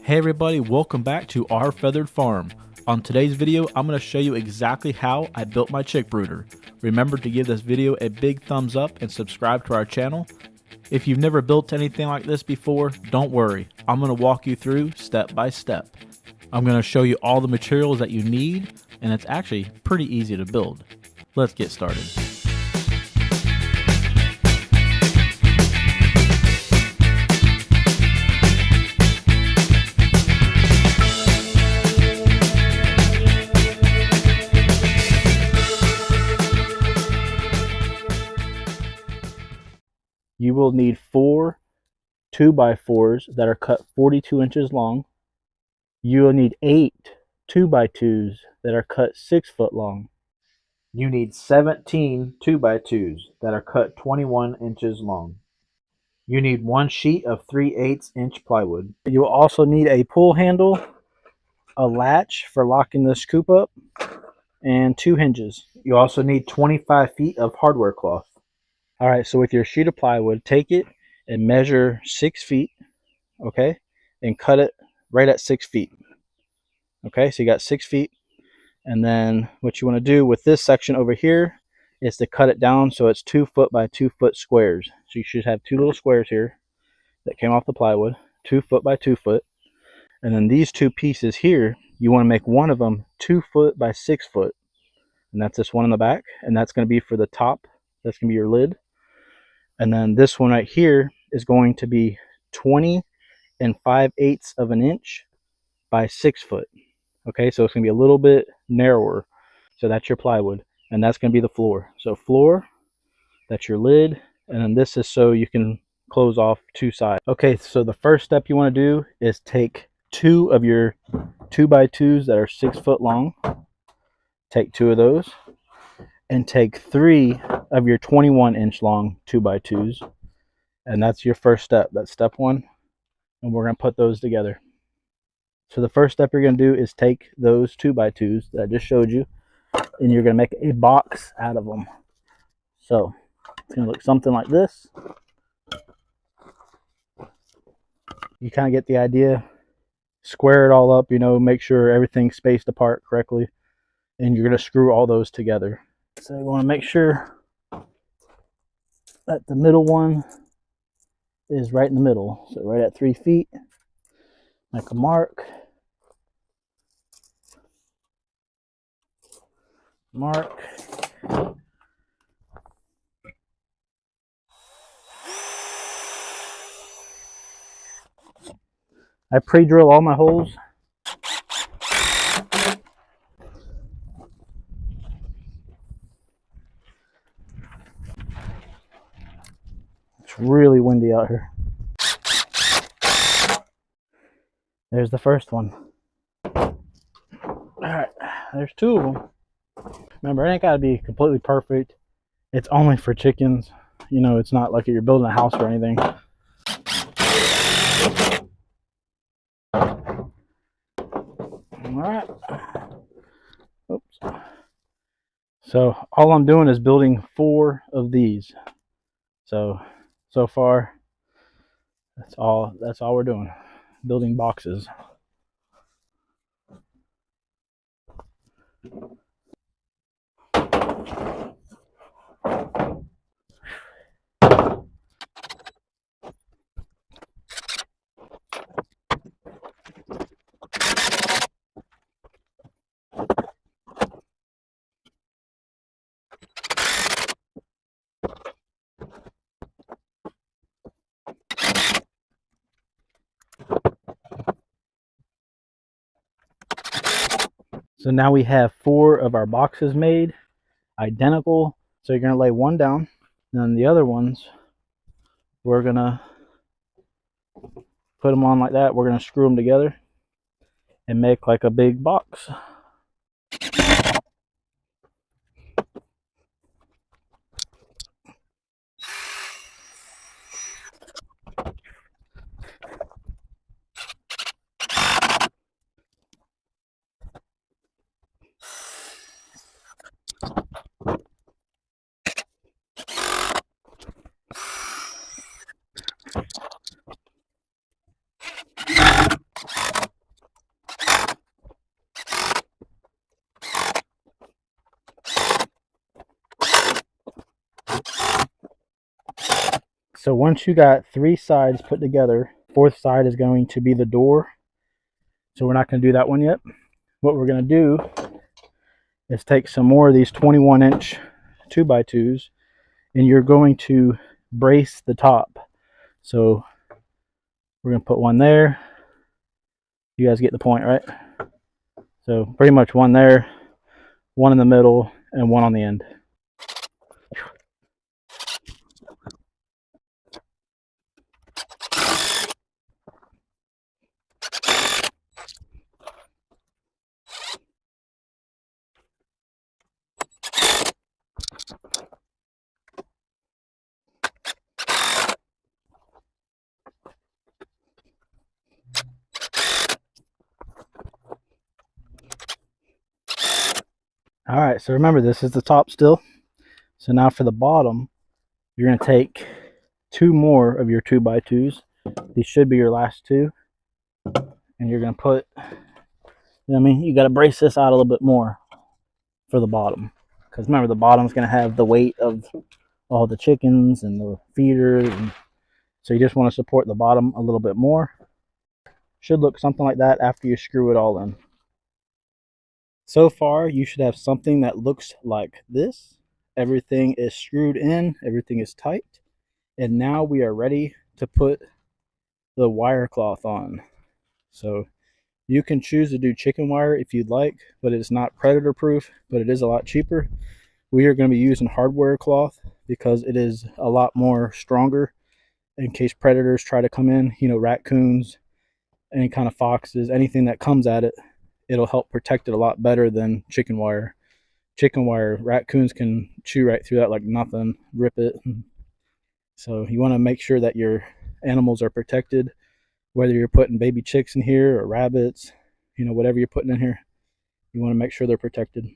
Hey everybody, welcome back to Our Feathered Farm. On today's video, I'm going to show you exactly how I built my chick brooder. Remember to give this video a big thumbs up and subscribe to our channel. If you've never built anything like this before, don't worry. I'm going to walk you through step by step. I'm going to show you all the materials that you need, and it's actually pretty easy to build. Let's get started. You will need 4 2x4s that are cut 42 inches long. You will need 8 2x2s that are cut 6 foot long. You need 17 2x2s that are cut 21 inches long. You need 1 sheet of 3/8 inch plywood. You will also need a pull handle, a latch for locking this coop up, and 2 hinges. You also need 25 feet of hardware cloth. Alright, so with your sheet of plywood, take it and measure 6 feet, okay, and cut it right at 6 feet. Okay, so you got 6 feet, and then what you want to do with this section over here is to cut it down so it's 2 foot by 2 foot squares. So you should have 2 little squares here that came off the plywood, 2 foot by 2 foot, and then these 2 pieces here, you want to make one of them 2 foot by 6 foot, and that's this one in the back, and that's going to be for the top. That's going to be your lid. And then this one right here is going to be 20 5/8 of an inch by 6 foot. Okay, so it's going to be a little bit narrower. So that's your plywood, and that's going to be the floor. So floor, that's your lid, and then this is so you can close off 2 sides. Okay, so the first step you want to do is take 2 of your 2x2s that are 6 foot long. Take 2 of those. And take 3 of your 21 inch long 2x2s, and that's your first step. That's step 1, and we're going to put those together. So the first step you're going to do is take those 2x2s that I just showed you, and you're going to make a box out of them. So it's going to look something like this. You kind of get the idea. Square it all up, you know, make sure everything's spaced apart correctly, and you're going to screw all those together. So you want to make sure that the middle one is right in the middle. So right at 3 feet, make a mark. Mark. I pre-drill all my holes. It's really windy out here. There's the first one. Alright, there's 2 of them. Remember, it ain't got to be completely perfect. It's only for chickens. You know, it's not like you're building a house or anything. Alright. Oops. So all I'm doing is building 4 of these. So far, that's all we're doing. Building boxes. So now we have 4 of our boxes made, identical. So you're going to lay one down, and then the other ones, we're going to put them on like that. We're going to screw them together and make like a big box. So once you got 3 sides put together, 4th side is going to be the door. So we're not going to do that one yet. What we're going to do is take some more of these 21-inch 2x2s, and you're going to brace the top. So we're going to put one there. You guys get the point, right? So pretty much one there, one in the middle, and one on the end. All right, so remember, this is the top still. So now for the bottom, you're going to take 2 more of your 2x2s. These should be your last 2. And you're going to put, you know what I mean? You got to brace this out a little bit more for the bottom. Because remember, the bottom's going to have the weight of all the chickens and the feeders. And so you just want to support the bottom a little bit more. Should look something like that after you screw it all in. So far, you should have something that looks like this. Everything is screwed in, everything is tight, and now we are ready to put the wire cloth on. So you can choose to do chicken wire if you'd like, but it's not predator proof, but it is a lot cheaper. We are going to be using hardware cloth because it is a lot more stronger in case predators try to come in, you know, raccoons, any kind of foxes, anything that comes at it. It'll help protect it a lot better than chicken wire. Chicken wire, raccoons can chew right through that like nothing, rip it. So you want to make sure that your animals are protected, whether you're putting baby chicks in here or rabbits, you know, whatever you're putting in here, you want to make sure they're protected.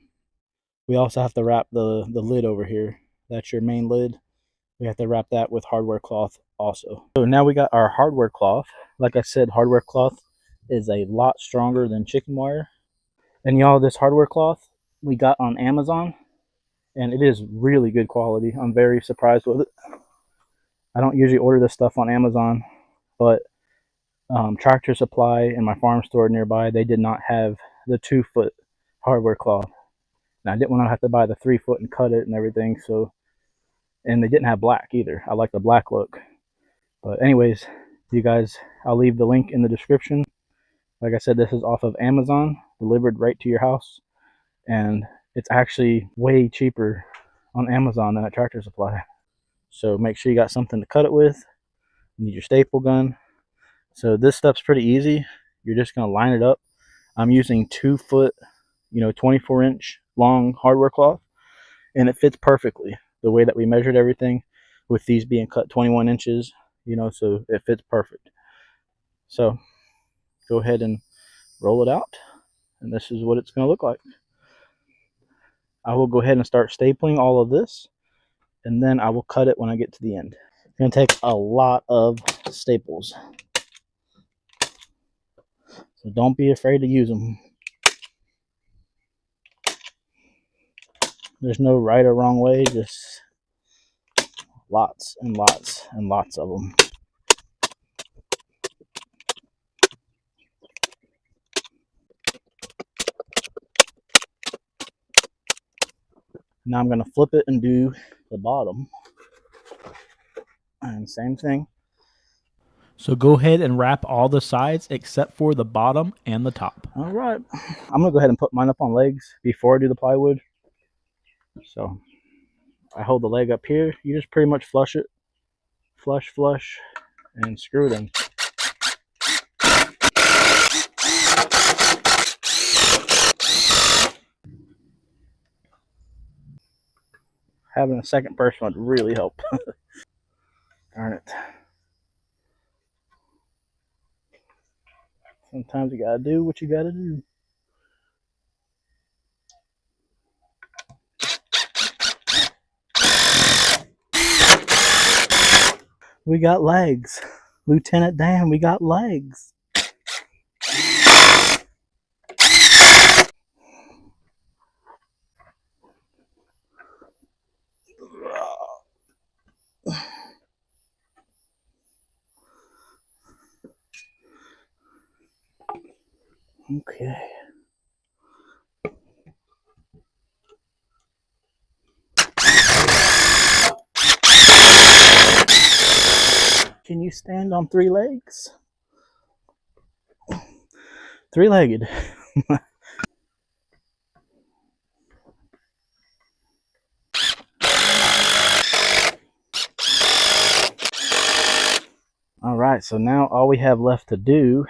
We also have to wrap the lid over here. That's your main lid. We have to wrap that with hardware cloth also. So now we got our hardware cloth. Like I said, hardware cloth is a lot stronger than chicken wire. And y'all, this hardware cloth we got on Amazon, and it is really good quality. I'm very surprised with it. I don't usually order this stuff on Amazon, but Tractor Supply and my farm store nearby, they did not have the 2-foot hardware cloth. And I didn't want to have to buy the 3-foot and cut it and everything. So, and they didn't have black either. I like the black look. But anyways, you guys, I'll leave the link in the description. Like I said, this is off of Amazon, delivered right to your house. And it's actually way cheaper on Amazon than at Tractor Supply. So make sure you got something to cut it with. You need your staple gun. So this stuff's pretty easy. You're just going to line it up. I'm using 2-foot, 24-inch long hardware cloth, and it fits perfectly the way that we measured everything, with these being cut 21 inches, so it fits perfect. So go ahead and roll it out, and this is what it's going to look like. I will go ahead and start stapling all of this, and then I will cut it when I get to the end. It's going to take a lot of staples, so don't be afraid to use them. There's no right or wrong way, just lots and lots and lots of them. Now I'm going to flip it and do the bottom. And same thing. So go ahead and wrap all the sides except for the bottom and the top. All right. I'm going to go ahead and put mine up on legs before I do the plywood. So I hold the leg up here. You just pretty much flush it. Flush, and screw it in. Having a second person would really help. Darn it. Sometimes you gotta do what you gotta do. We got legs. Lieutenant Dan, we got legs. Okay. Can you stand on 3 legs? 3-legged. All right, so now all we have left to do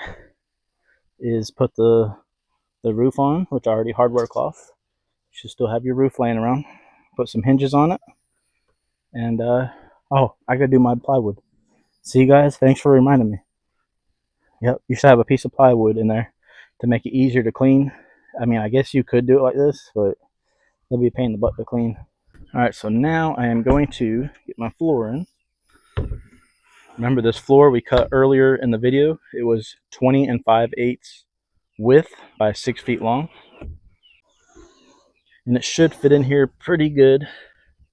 is put the roof on, which I already hardware cloth. You should still have your roof laying around. Put some hinges on it, and oh, I gotta do my plywood. See, guys, thanks for reminding me. Yep, you should have a piece of plywood in there to make it easier to clean. I mean, I guess you could do it like this, but it'll be a pain in the butt to clean. All right, so now I am going to get my floor in. Remember this floor we cut earlier in the video? It was 20 5/8 width by 6 feet long. And it should fit in here pretty good.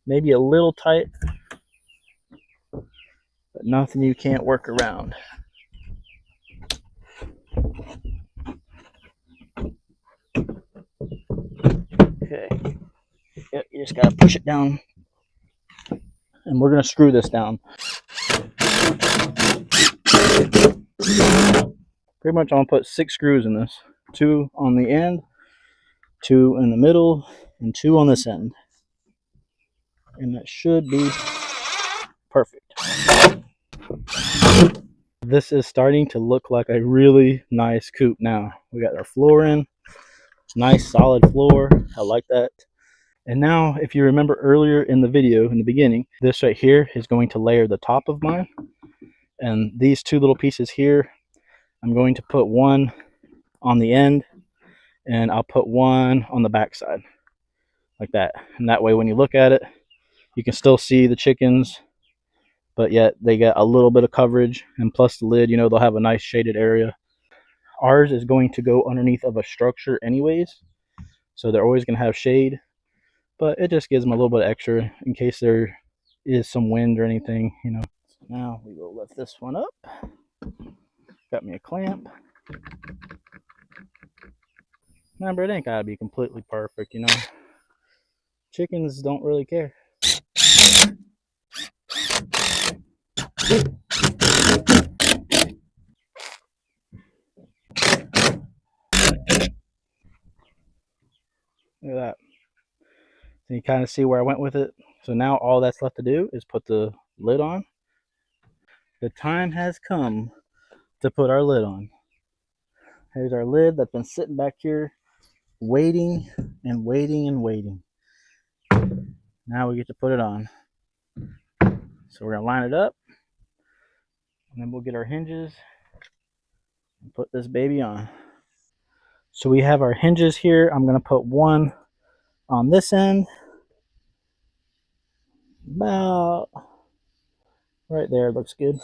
Maybe a little tight, but nothing you can't work around. Okay. Yep, you just gotta push it down. And we're gonna screw this down. Pretty much I'm gonna put 6 screws in this. 2 on the end, 2 in the middle, and 2 on this end. And that should be perfect. This is starting to look like a really nice coop now. We got our floor in. Nice solid floor. I like that. And now, if you remember earlier in the video, in the beginning, this right here is going to layer the top of mine. And these 2 little pieces here, I'm going to put one on the end, and I'll put one on the back side, like that. And that way, when you look at it, you can still see the chickens, but yet they get a little bit of coverage. And plus the lid, you know, they'll have a nice shaded area. Ours is going to go underneath of a structure anyways, so they're always going to have shade. But it just gives them a little bit extra in case there is some wind or anything, you know. So now we will lift this one up. Got me a clamp. Remember, it ain't gotta be completely perfect, you know. Chickens don't really care. Look at that. So you kind of see where I went with it. So now all that's left to do is put the lid on. The time has come to put our lid on. Here's our lid that's been sitting back here waiting and waiting and waiting. Now we get to put it on. So we're gonna line it up, and then we'll get our hinges and put this baby on. So we have our hinges here. I'm gonna put one on this end, about right there. Looks good.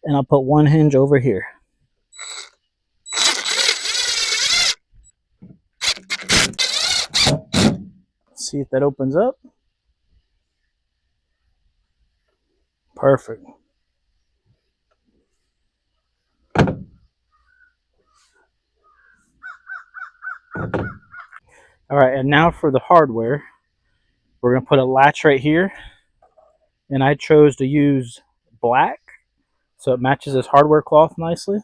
And I'll put one hinge over here. See if that opens up. Perfect. All right, and now for the hardware. We're gonna put a latch right here, and I chose to use black so it matches this hardware cloth nicely.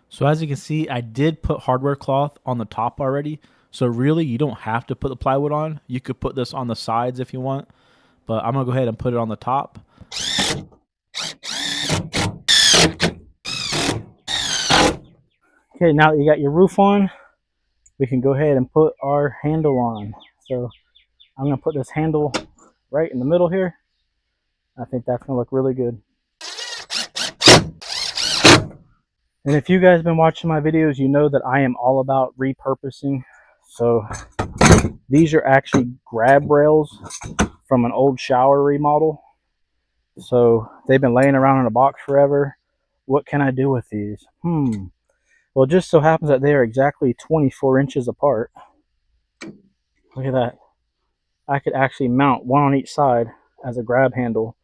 So as you can see, I did put hardware cloth on the top already. So really, you don't have to put the plywood on. You could put this on the sides if you want. But I'm going to go ahead and put it on the top. Okay, now that you got your roof on, we can go ahead and put our handle on. So I'm going to put this handle right in the middle here. I think that's going to look really good. And if you guys have been watching my videos, you know that I am all about repurposing. So these are actually grab rails from an old shower remodel. So they've been laying around in a box forever. What can I do with these? Well, it just so happens that they are exactly 24 inches apart. Look at that. I could actually mount one on each side as a grab handle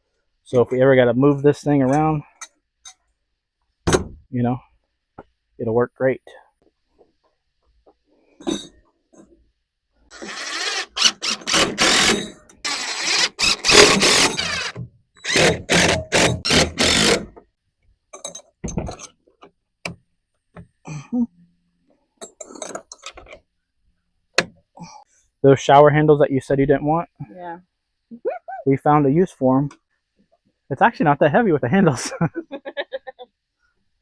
So if we ever got to move this thing around, you know, it'll work great. Those shower handles that you said you didn't want, Yeah. we found a use for them. It's actually not that heavy with the handles.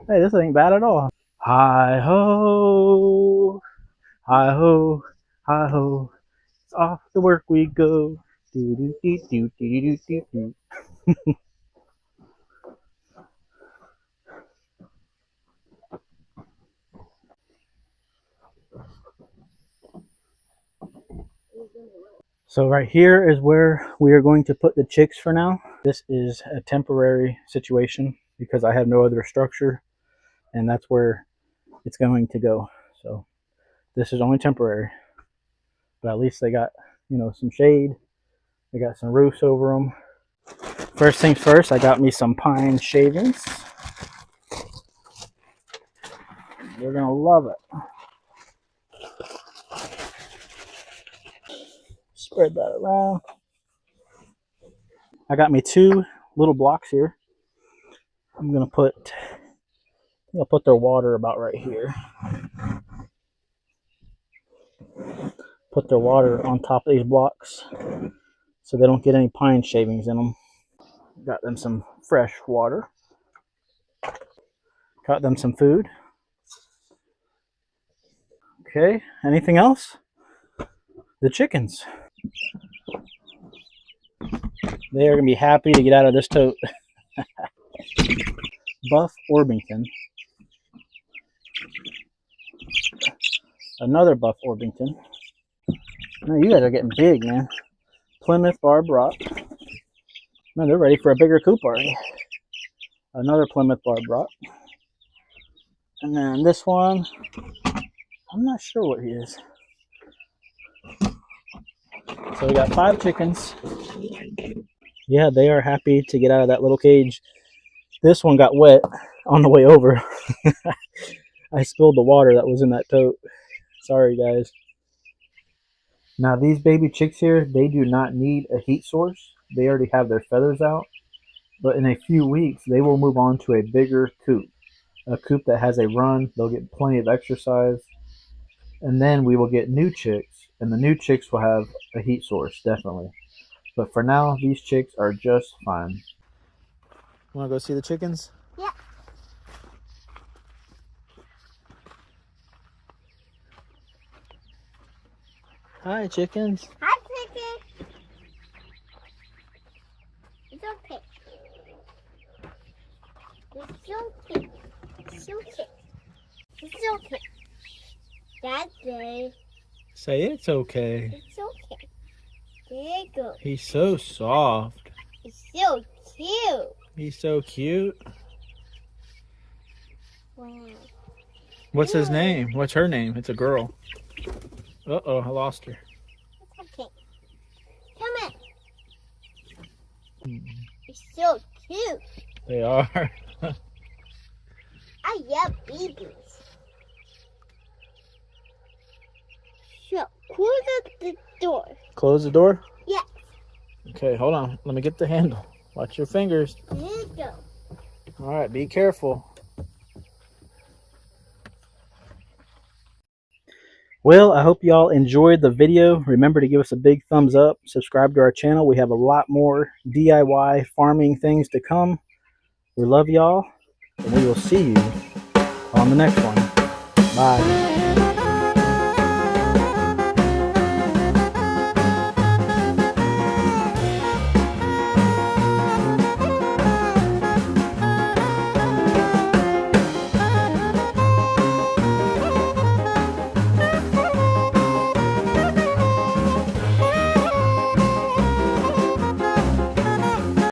Hey, this ain't bad at all. Hi ho, hi ho, hi ho. It's off to work we go. Do do do do do do do do. So right here is where we are going to put the chicks for now. This is a temporary situation because I have no other structure, and that's where it's going to go. So this is only temporary, but at least they got, you know, some shade. They got some roofs over them. First things first, I got me some pine shavings. They're gonna love it. Spread that around. I got me 2 little blocks here. I'm gonna put their water about right here. Put their water on top of these blocks so they don't get any pine shavings in them. Got them some fresh water. Got them some food. Okay, anything else? The chickens. They are gonna be happy to get out of this tote. Buff Orpington. Another Buff Orpington. Man, you guys are getting big, man. Plymouth Barb Rock. Man, they're ready for a bigger coop already. Another Plymouth Barb Rock. And then this one, I'm not sure what he is. So we got 5 chickens. Yeah, they are happy to get out of that little cage. This one got wet on the way over. I spilled the water that was in that tote. Sorry, guys. Now, these baby chicks here, they do not need a heat source. They already have their feathers out. But in a few weeks, they will move on to a bigger coop. A coop that has a run. They'll get plenty of exercise. And then we will get new chicks. And the new chicks will have a heat source, definitely. But for now, these chicks are just fine. Want to go see the chickens? Yeah. Hi, chickens. Hi, chicken. It's okay. It's okay. It's okay. It's okay. Daddy. Say it's okay. It's okay. There you go. He's so soft. It's so cute. He's so cute. Wow. What's his name? What's her name? It's a girl. Uh-oh, I lost her. It's okay. Come in. It's so cute. They are. I love babies. So, close the door. Close the door? Yeah. Okay, hold on. Let me get the handle. Watch your fingers. There you go. All right, be careful. Well, I hope y'all enjoyed the video. Remember to give us a big thumbs up. Subscribe to our channel. We have a lot more DIY farming things to come. We love y'all, and we will see you on the next one. Bye.